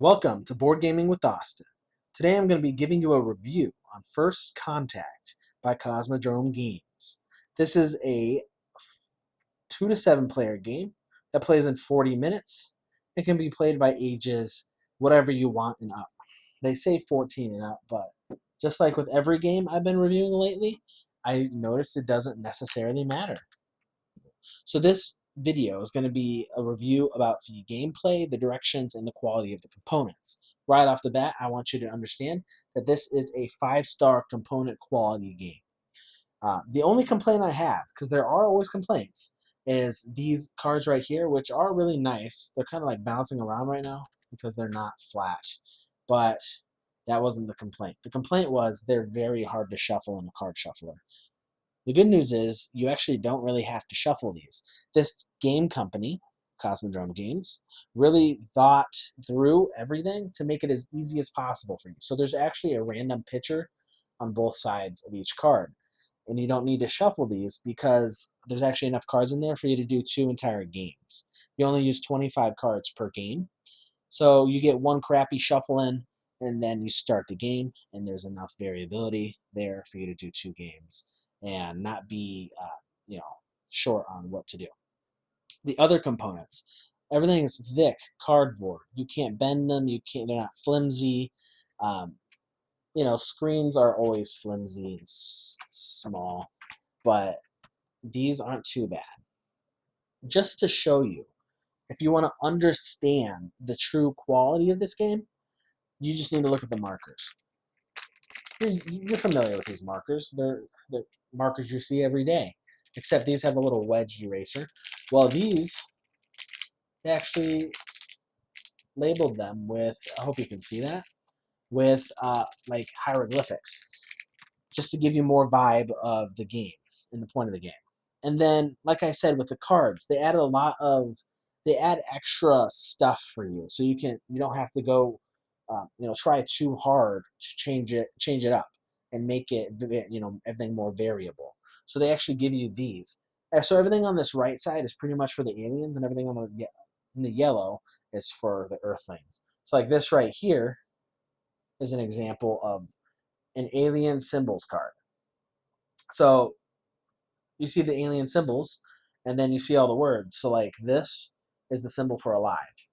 Welcome to Board Gaming with Austin. Today I'm going to be giving you a review on First Contact by Cosmodrome Games. This is a 2 to 7 player game that plays in 40 minutes. It can be played by ages whatever you want and up. They say 14 and up, but just like with every game I've been reviewing lately, I noticed it doesn't necessarily matter. So this video is going to be a review about the gameplay, the directions, and the quality of the components. Right off the bat, I want you to understand that this is a 5-star component quality game. The only complaint I have, because there are always complaints, is these cards right here, which are really nice. They're kind of like bouncing around right now because they're not flat. But that wasn't the complaint. The complaint was they're very hard to shuffle in a card shuffler. The good news is you actually don't really have to shuffle these. This game company, Cosmodrome Games, really thought through everything to make it as easy as possible for you. So there's actually a random pitcher on both sides of each card. And you don't need to shuffle these because there's actually enough cards in there for you to do 2 entire games. You only use 25 cards per game. So you get one crappy shuffle in, and then you start the game, and there's enough variability there for you to do 2 games and not be, short on what to do. The other components, everything is thick cardboard. You can't bend them. You can't. They're not flimsy. Um, screens are always flimsy and small, but these aren't too bad. Just to show you, if you want to understand the true quality of this game, you just need to look at the markers. You're familiar with these markers. They're markers you see every day, except these have a little wedge eraser. Well, these, they actually labeled them with, I hope you can see that, with like hieroglyphics, just to give you more vibe of the game and the point of the game. And then, like I said, with the cards, they add extra stuff for you, so you don't have to go, try too hard to change it up and make it, everything more variable. So they actually give you these. So everything on this right side is pretty much for the aliens, and everything in the yellow is for the Earthlings. So like this right here is an example of an alien symbols card. So you see the alien symbols, and then you see all the words. So like this is the symbol for alive.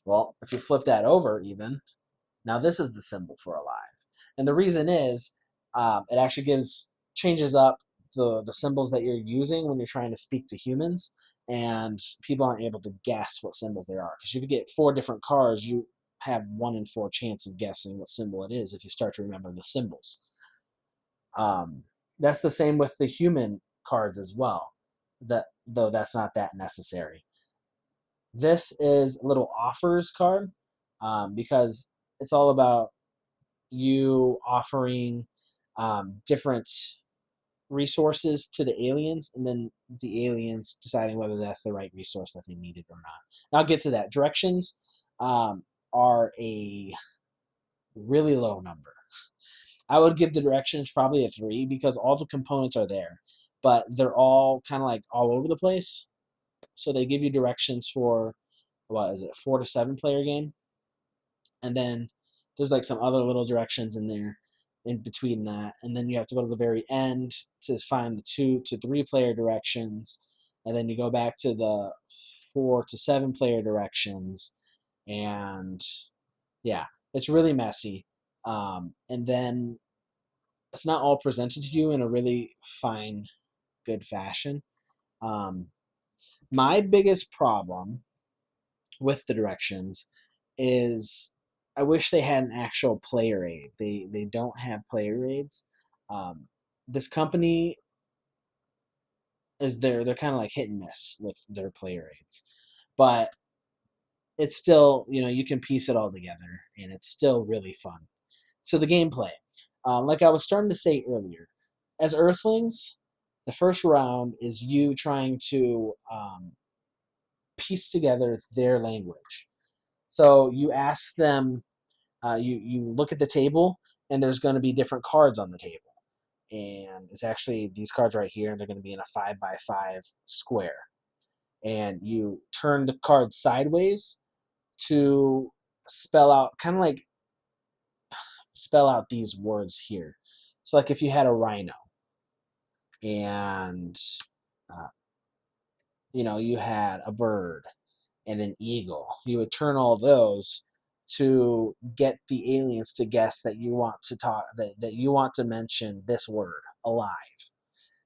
Well, if you flip that over even, now this is the symbol for alive. And the reason is it actually changes up the symbols that you're using when you're trying to speak to humans, and people aren't able to guess what symbols they are. Because if you get 4 different cards, you have 1 in 4 chance of guessing what symbol it is if you start to remember the symbols. That's the same with the human cards as well, though that's not that necessary. This is a little offers card because it's all about you offering different resources to the aliens, and then the aliens deciding whether that's the right resource that they needed or not. And I'll get to that. Directions are a really low number. I would give the directions probably a 3 because all the components are there, but they're all kind of like all over the place. So they give you directions for, what is it, 4 to 7 player game, and then there's like some other little directions in there in between that, and then you have to go to the very end to find the 2 to 3 player directions, and then you go back to the 4 to 7 player directions, and yeah, it's really messy. And then it's not all presented to you in a really fine, good fashion. Um, my biggest problem with the directions is I wish they had an actual player aid. They don't have player aids. This company is they're kind of like hit and miss with their player aids, but it's still, you can piece it all together and it's still really fun. So the gameplay, like I was starting to say earlier, as Earthlings, the first round is you trying to piece together their language. So you ask them, you look at the table, and there's going to be different cards on the table. And it's actually these cards right here, and they're going to be in a 5 by 5 square. And you turn the card sideways to spell out, kind of like spell out these words here. So like if you had a rhino and uh, you had a bird and an eagle, you would turn all those to get the aliens to guess that you want to talk, that you want to mention this word, alive.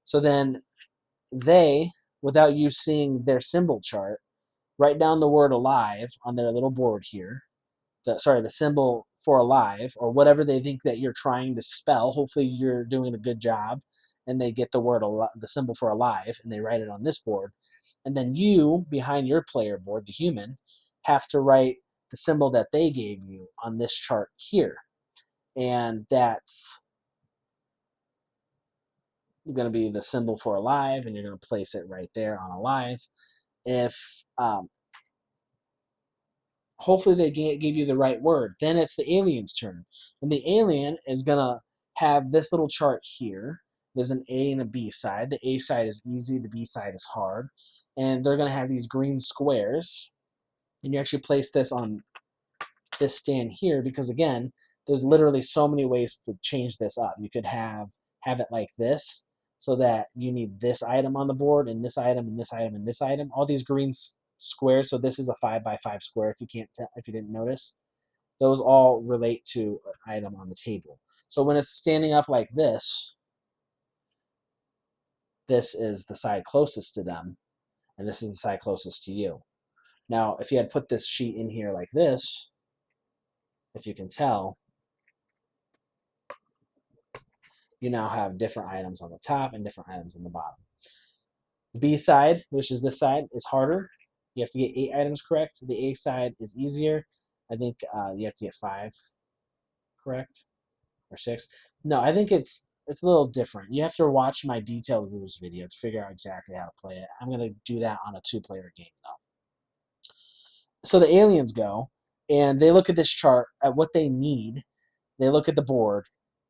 So then they, without you seeing their symbol chart, write down the word alive on their little board here. The symbol for alive, or whatever they think that you're trying to spell. Hopefully you're doing a good job and they get the symbol for alive, and they write it on this board. And then you, behind your player board, the human, have to write the symbol that they gave you on this chart here. And that's going to be the symbol for alive, and you're going to place it right there on alive. If hopefully they give you the right word, then it's the alien's turn. And the alien is going to have this little chart here. There's an A and a B side. The A side is easy, the B side is hard. And they're going to have these green squares. And you actually place this on this stand here because, again, there's literally so many ways to change this up. You could have it like this, so that you need this item on the board, and this item, and this item, and this item. All these green squares. So this is a 5x5 square. If you didn't notice, those all relate to an item on the table. So when it's standing up like this is the side closest to them, and this is the side closest to you. Now, if you had put this sheet in here like this, if you can tell, you now have different items on the top and different items on the bottom. The B side, which is this side, is harder. You have to get 8 items correct. The A side is easier. I think you have to get 5 correct, or 6. No, I think it's a little different. You have to watch my detailed rules video to figure out exactly how to play it. I'm going to do that on a 2-player game, though. So the aliens go, and they look at this chart, at what they need. They look at the board,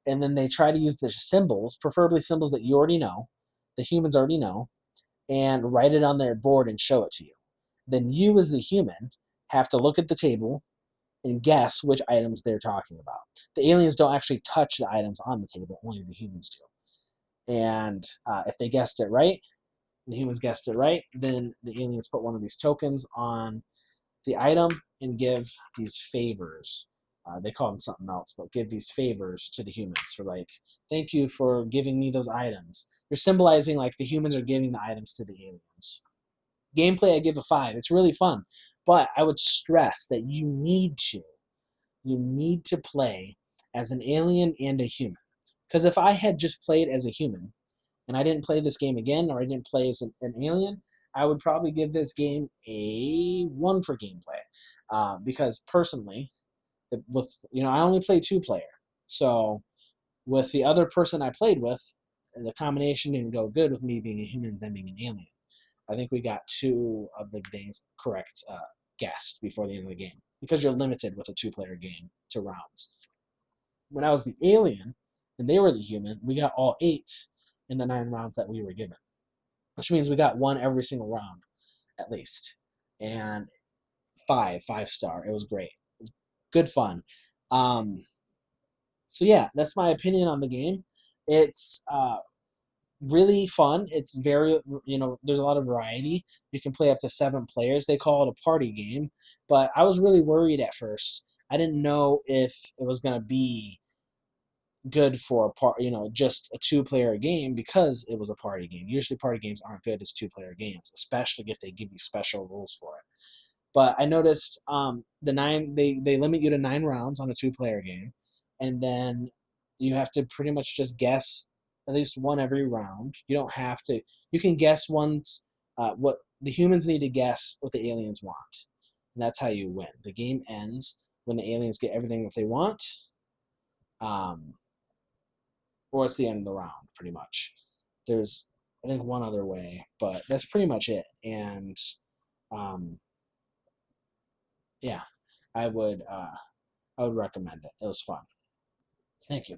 and then they try to use the symbols, preferably symbols that you already know, the humans already know, and write it on their board and show it to you. Then you, as the human, have to look at the table and guess which items they're talking about. The aliens don't actually touch the items on the table, only the humans do. And if they guessed it right, the humans guessed it right, then the aliens put one of these tokens on the item and give these favors. They call them something else, but give these favors to the humans for, like, thank you for giving me those items. You're symbolizing like the humans are giving the items to the aliens. Gameplay, I give a 5. It's really fun, but I would stress that you need to play as an alien and a human. Because if I had just played as a human and I didn't play this game again, or I didn't play as an alien, I would probably give this game a 1 for gameplay. Because personally, I only play 2-player. So with the other person I played with, the combination didn't go good with me being a human and them being an alien. I think we got 2 of the things correct guessed before the end of the game, because you're limited with a 2-player game to rounds. When I was the alien and they were the human, we got all 8 in the 9 rounds that we were given, which means we got 1 every single round at least. And 5-star. It was great. Good fun. So yeah, that's my opinion on the game. It's really fun. It's very, there's a lot of variety. You can play up to 7 players. They call it a party game, but I was really worried at first. I didn't know if it was going to be good for just a 2-player game, because it was a party game. Usually party games aren't good as 2-player games, especially if they give you special rules for it. But I noticed they limit you to 9 rounds on a 2-player game, and then you have to pretty much just guess at least 1 every round. You don't have to. You can guess once. What the humans need to guess what the aliens want, and that's how you win. The game ends when the aliens get everything that they want, or it's the end of the round, pretty much. There's, I think, one other way, but that's pretty much it. And yeah, I would recommend it. It was fun. Thank you.